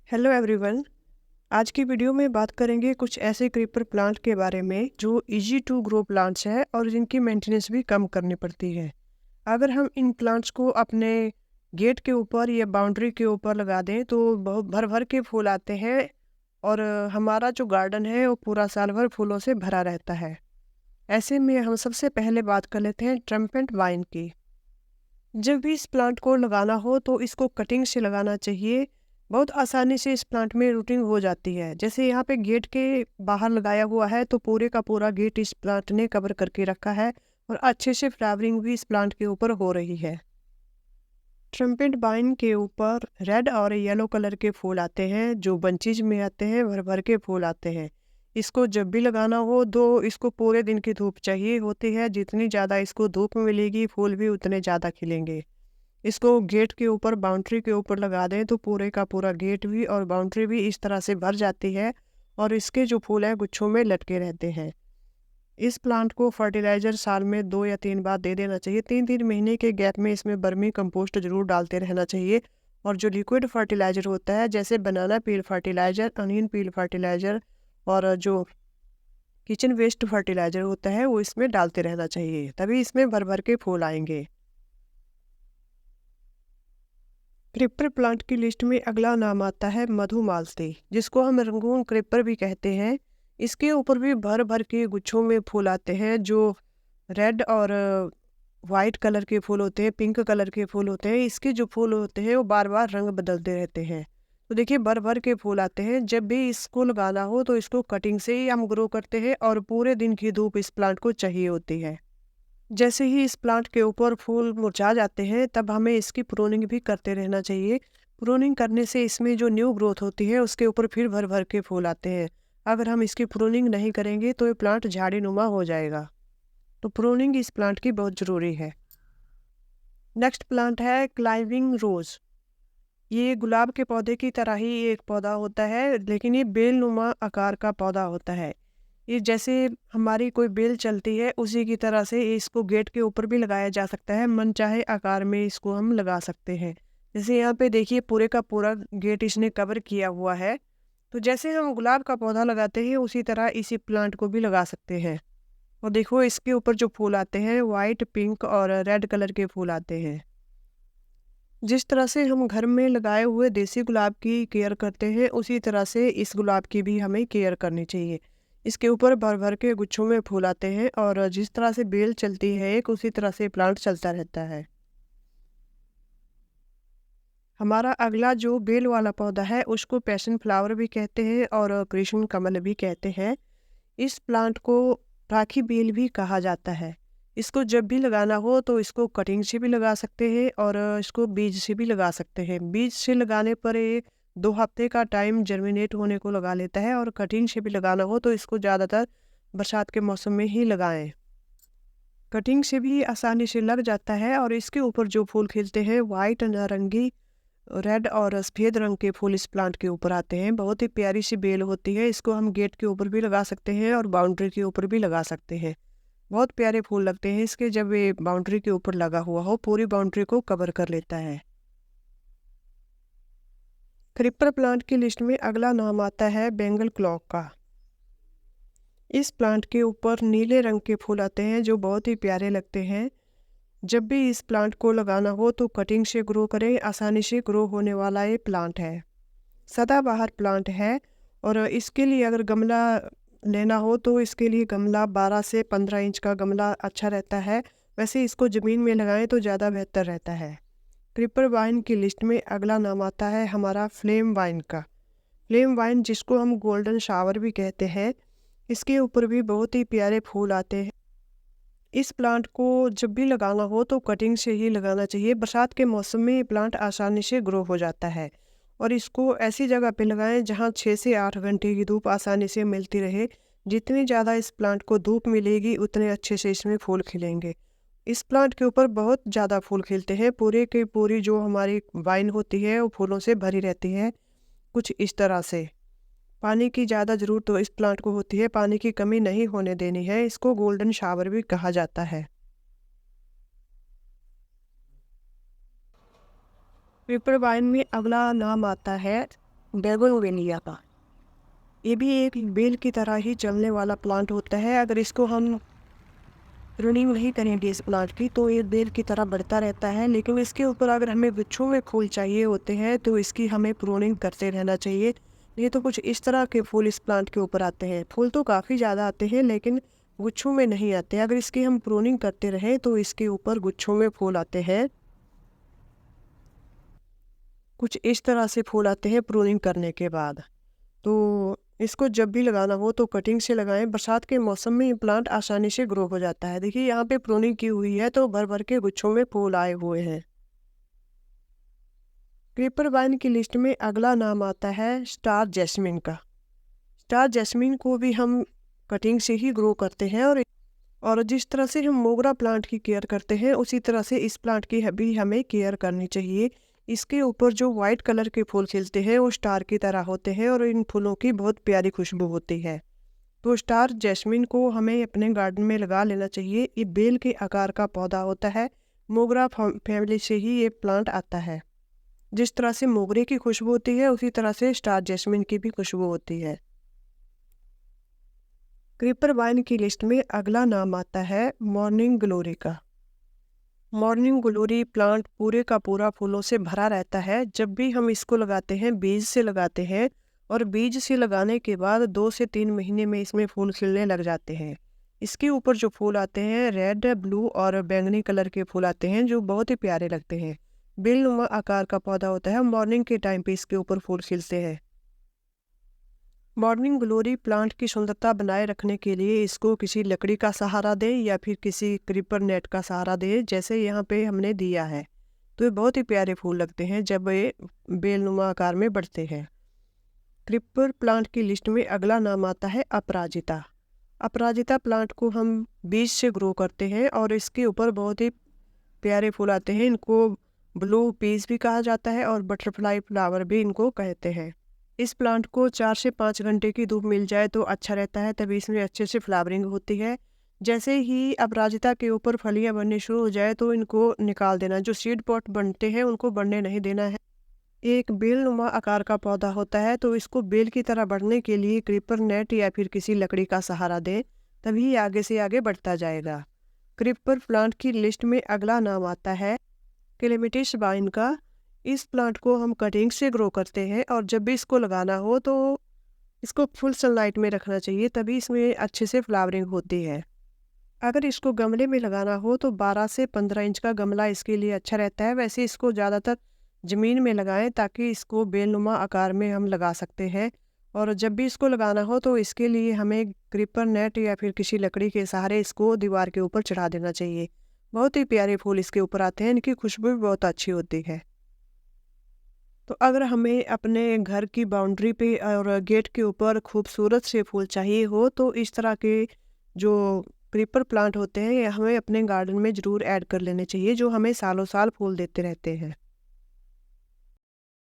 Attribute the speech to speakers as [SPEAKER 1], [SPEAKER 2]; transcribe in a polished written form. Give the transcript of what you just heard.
[SPEAKER 1] Hello everyone. आज की video में बात करेंगे कुछ ऐसे क्रीपर प्लांट के बारे में जो इजी टू ग्रो प्लांट्स है और जिनकी मेंटेनेंस भी कम करनी पड़ती है। अगर हम इन प्लांट्स को अपने गेट के ऊपर या बाउंड्री के ऊपर लगा दें तो बहुत भर भर के फूल आते हैं और हमारा जो गार्डन है वो पूरा साल भर फूलों से भरा रहता है। ऐसे में हम सबसे पहले बात कर लेते हैं ट्रम्पेट वाइन की। जब भी इस प्लांट को लगाना हो तो इसको कटिंग से लगाना चाहिए। बहुत आसानी से इस प्लांट में रूटिंग हो जाती है। जैसे यहाँ पे गेट के बाहर लगाया हुआ है तो पूरे का पूरा गेट इस प्लांट ने कवर करके रखा है और अच्छे से फ्लावरिंग भी इस प्लांट के ऊपर हो रही है। ट्रम्पेट वाइन के ऊपर रेड और येलो कलर के फूल आते हैं जो बंचेज में आते हैं, भर भर के फूल आते हैं। इसको जब भी लगाना हो तो इसको पूरे दिन की धूप चाहिए होती है। जितनी ज़्यादा इसको धूप मिलेगी फूल भी उतने ज़्यादा खिलेंगे। इसको गेट के ऊपर बाउंड्री के ऊपर लगा दें तो पूरे का पूरा गेट भी और बाउंड्री भी इस तरह से भर जाती है और इसके जो फूल हैं गुच्छों में लटके रहते हैं। इस प्लांट को फर्टिलाइज़र साल में 2 या 3 बार दे देना चाहिए। 3-3 महीने के गैप में इसमें वर्मी कंपोस्ट ज़रूर डालते रहना चाहिए। और जो लिक्विड फर्टिलाइज़र होता है जैसे banana peel fertiliser, onion peel fertiliser और जो किचन वेस्ट फर्टिलाइज़र होता है वो इसमें डालते रहना चाहिए, तभी इसमें भर भर के फूल आएंगे। क्रीपर प्लांट की लिस्ट में अगला नाम आता है मधुमालती, जिसको हम रंगून क्रीपर भी कहते हैं। इसके ऊपर भी भर भर के गुच्छों में फूल आते हैं जो रेड और वाइट कलर के फूल होते हैं, पिंक कलर के फूल होते हैं। इसके जो फूल होते हैं वो बार बार रंग बदलते रहते हैं। तो देखिए भर भर के फूल आते हैं। जब भी इसको लगाना हो तो इसको कटिंग से ही हम ग्रो करते हैं और पूरे दिन की धूप इस प्लांट को चाहिए होती है। जैसे ही इस प्लांट के ऊपर फूल मुरझा जाते हैं तब हमें इसकी प्रूनिंग भी करते रहना चाहिए। प्रूनिंग करने से इसमें जो न्यू ग्रोथ होती है उसके ऊपर फिर भर भर के फूल आते हैं। अगर हम इसकी प्रूनिंग नहीं करेंगे तो ये प्लांट झाड़ी नुमा हो जाएगा। तो प्रूनिंग इस प्लांट की बहुत ज़रूरी है। नेक्स्ट प्लांट है क्लाइंबिंग रोज़। ये गुलाब के पौधे की तरह ही एक पौधा होता है, लेकिन ये बेल नुमा आकार का पौधा होता है। ये जैसे हमारी कोई बेल चलती है उसी की तरह से इसको गेट के ऊपर भी लगाया जा सकता है। मनचाहे आकार में इसको हम लगा सकते हैं। जैसे यहाँ पे देखिए पूरे का पूरा गेट इसने कवर किया हुआ है। तो जैसे हम गुलाब का पौधा लगाते हैं उसी तरह इसी प्लांट को भी लगा सकते हैं। और देखो इसके ऊपर जो फूल आते हैं वाइट, पिंक और रेड कलर के फूल आते हैं। जिस तरह से हम घर में लगाए हुए देसी गुलाब की केयर करते हैं उसी तरह से इस गुलाब की भी हमें केयर करनी चाहिए। इसके ऊपर भर भर के गुच्छों में फूल आते हैं और जिस तरह से बेल चलती है एक उसी तरह से प्लांट चलता रहता है। हमारा अगला जो बेल वाला पौधा है उसको पैशन फ्लावर भी कहते हैं और कृष्ण कमल भी कहते हैं। इस प्लांट को राखी बेल भी कहा जाता है। इसको जब भी लगाना हो तो इसको कटिंग से भी लगा सकते हैं और इसको बीज से भी लगा सकते हैं। बीज से लगाने पर ये 2 हफ्ते का टाइम जर्मिनेट होने को लगा लेता है और कटिंग से भी लगाना हो तो इसको ज़्यादातर बरसात के मौसम में ही लगाएं। कटिंग से भी आसानी से लग जाता है और इसके ऊपर जो फूल खिलते हैं वाइट, नारंगी, रेड और सफ़ेद रंग के फूल इस प्लांट के ऊपर आते हैं। बहुत ही प्यारी सी बेल होती है। इसको हम गेट के ऊपर भी लगा सकते हैं और बाउंड्री के ऊपर भी लगा सकते हैं। बहुत प्यारे फूल लगते हैं इसके। जब ये बाउंड्री के ऊपर लगा हुआ हो पूरी बाउंड्री को कवर कर लेता है। क्रीपर प्लांट की लिस्ट में अगला नाम आता है बेंगल क्लॉक का। इस प्लांट के ऊपर नीले रंग के फूल आते हैं जो बहुत ही प्यारे लगते हैं। जब भी इस प्लांट को लगाना हो तो कटिंग से ग्रो करें। आसानी से ग्रो होने वाला ये प्लांट है। सदाबहार प्लांट है और इसके लिए अगर गमला लेना हो तो इसके लिए गमला 12 से 15 इंच का गमला अच्छा रहता है। वैसे इसको ज़मीन में लगाएं तो ज़्यादा बेहतर रहता है। क्रीपर वाइन की लिस्ट में अगला नाम आता है हमारा फ्लेम वाइन का। फ्लेम वाइन जिसको हम गोल्डन शावर भी कहते हैं, इसके ऊपर भी बहुत ही प्यारे फूल आते हैं। इस प्लांट को जब भी लगाना हो तो कटिंग से ही लगाना चाहिए। बरसात के मौसम में ये प्लांट आसानी से ग्रो हो जाता है और इसको ऐसी जगह पे लगाएं जहां 6 से 8 घंटे की धूप आसानी से मिलती रहे। जितनी ज़्यादा इस प्लांट को धूप मिलेगी उतने अच्छे से इसमें फूल खिलेंगे। इस प्लांट के ऊपर बहुत ज़्यादा फूल खिलते हैं। पूरे की पूरी जो हमारी वाइन होती है वो फूलों से भरी रहती है। कुछ इस तरह से पानी की ज़्यादा ज़रूरत तो इस प्लांट को होती है। पानी की कमी नहीं होने देनी है। इसको गोल्डन शावर भी कहा जाता है। पेपर वाइन में अगला नाम आता है बेगोनविलिया का। ये भी एक बेल की तरह ही चलने वाला प्लांट होता है। अगर इसको हम प्रूनिंग नहीं करेंगे इस प्लांट की तो ये बेल की तरह बढ़ता रहता है, लेकिन इसके ऊपर अगर हमें गुच्छों में फूल चाहिए होते हैं तो इसकी हमें प्रूनिंग करते रहना चाहिए। नहीं तो कुछ इस तरह के फूल इस प्लांट के ऊपर आते हैं। फूल तो काफ़ी ज़्यादा आते हैं लेकिन गुच्छों में नहीं आते। अगर इसकी हम प्रूनिंग करते रहें तो इसके ऊपर गुच्छों में फूल आते हैं। कुछ इस तरह से फूल आते हैं प्रूनिंग करने के बाद। तो इसको जब भी लगाना हो तो कटिंग से लगाएं। बरसात के मौसम में ये प्लांट आसानी से ग्रो हो जाता है। देखिए यहाँ पे प्रूनिंग की हुई है तो भर भर के गुच्छों में फूल आए हुए हैं। क्रीपर वाइन की लिस्ट में अगला नाम आता है स्टार जैस्मिन का। स्टार जैस्मिन को भी हम कटिंग से ही ग्रो करते हैं और जिस तरह से हम मोगरा प्लांट की केयर करते हैं उसी तरह से इस प्लांट की भी हमें केयर करनी चाहिए। इसके ऊपर जो वाइट कलर के फूल खिलते हैं वो स्टार की तरह होते हैं और इन फूलों की बहुत प्यारी खुशबू होती है। तो स्टार जैस्मिन को हमें अपने गार्डन में लगा लेना चाहिए। ये बेल के आकार का पौधा होता है। मोगरा फैमिली से ही ये प्लांट आता है। जिस तरह से मोगरे की खुशबू होती है उसी तरह से स्टार जैस्मिन की भी खुशबू होती है। क्रीपर वाइन की लिस्ट में अगला नाम आता है मॉर्निंग ग्लोरी का। मॉर्निंग ग्लोरी प्लांट पूरे का पूरा फूलों से भरा रहता है। जब भी हम इसको लगाते हैं बीज से लगाते हैं और बीज से लगाने के बाद 2 से 3 महीने में इसमें फूल खिलने लग जाते हैं। इसके ऊपर जो फूल आते हैं रेड, ब्लू और बैंगनी कलर के फूल आते हैं जो बहुत ही प्यारे लगते हैं। बेलनुमा आकार का पौधा होता है। मॉर्निंग के टाइम पे इसके ऊपर फूल खिलते हैं। मॉर्निंग ग्लोरी प्लांट की सुंदरता बनाए रखने के लिए इसको किसी लकड़ी का सहारा दें या फिर किसी क्रीपर नेट का सहारा दें, जैसे यहाँ पे हमने दिया है। तो ये बहुत ही प्यारे फूल लगते हैं जब ये बेलनुमा आकार में बढ़ते हैं। क्रीपर प्लांट की लिस्ट में अगला नाम आता है अपराजिता। अपराजिता प्लांट को हम बीज से ग्रो करते हैं और इसके ऊपर बहुत ही प्यारे फूल आते हैं। इनको ब्लू पीस भी कहा जाता है और बटरफ्लाई फ्लावर भी इनको कहते हैं। इस प्लांट को 4 से 5 घंटे की धूप मिल जाए तो अच्छा रहता है, तभी इसमें अच्छे से फ्लावरिंग होती है। जैसे ही अपराजिता के ऊपर फलियां बननी शुरू हो जाए तो इनको निकाल देना। जो सीड पॉट बनते हैं उनको बढ़ने नहीं देना है। एक बेलनुमा आकार का पौधा होता है तो इसको बेल की तरह बढ़ने के लिए क्रीपर नेट या फिर किसी लकड़ी का सहारा दें, तभी आगे से आगे बढ़ता जाएगा। क्रीपर प्लांट की लिस्ट में अगला नाम आता है क्लेमेटिस वाइन का। इस प्लांट को हम कटिंग से ग्रो करते हैं और जब भी इसको लगाना हो तो इसको फुल सनलाइट में रखना चाहिए, तभी इसमें अच्छे से फ्लावरिंग होती है। अगर इसको गमले में लगाना हो तो 12 से 15 इंच का गमला इसके लिए अच्छा रहता है। वैसे इसको ज़्यादातर ज़मीन में लगाएं ताकि इसको बेलनुमा आकार में हम लगा सकते हैं। और जब भी इसको लगाना हो तो इसके लिए हमें क्रीपर नेट या फिर किसी लकड़ी के सहारे इसको दीवार के ऊपर चढ़ा देना चाहिए। बहुत ही प्यारे फूल इसके ऊपर आते हैं। इनकी खुशबू भी बहुत अच्छी होती है। तो अगर हमें अपने घर की बाउंड्री पे और गेट के ऊपर खूबसूरत से फूल चाहिए हो तो इस तरह के जो क्रीपर प्लांट होते हैं ये हमें अपने गार्डन में ज़रूर ऐड कर लेने चाहिए, जो हमें सालों साल फूल देते रहते हैं।